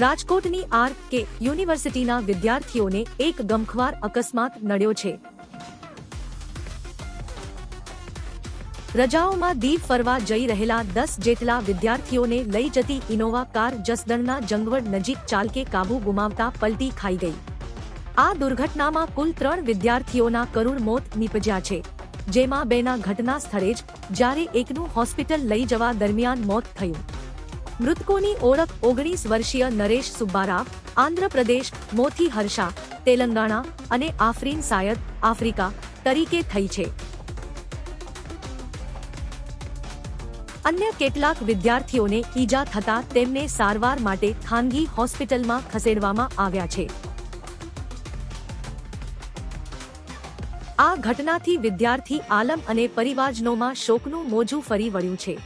રાજકોટની આર.કે. યુનિવર્સિટીના વિદ્યાર્થીઓને એક ગમખ્વાર અકસ્માત નડ્યો છે। રજાઓમાં દીવ ફરવા જઈ રહેલા 10 જેટલા વિદ્યાર્થીઓને લઈ જતી ઇનોવા કાર જસદણના જંગવડ નજીક ચાલકે કાબુ ગુમાવતા પલટી ખાઈ ગઈ। આ દુર્ઘટનામાં કુલ 3 વિદ્યાર્થીઓના કરુણ મોત નીપજ્યા છે, જેમાં 2ના ઘટના સ્થળે જ જ્યારે એકનું હોસ્પિટલ લઈ જવા દરમિયાન મોત થયું। મૃતકોની ઓળખ 19 વર્ષીય નરેશ સુબ્બારાવ, આંધ્રપ્રદેશ, મોથી હર્ષા, તેલંગાણા અને આફરીન સાયદ, આફ્રિકા તરીકે થઈ છે। અન્ય કેટલાક વિદ્યાર્થીઓને ઈજા થતા તેમને સારવાર માટે ખાનગી હોસ્પિટલમાં ખસેડવામાં આવ્યા છે। આ ઘટનાથી વિદ્યાર્થી આલમ અને પરિવારજનોમાં શોકનું મોજું ફરી વળ્યું છે।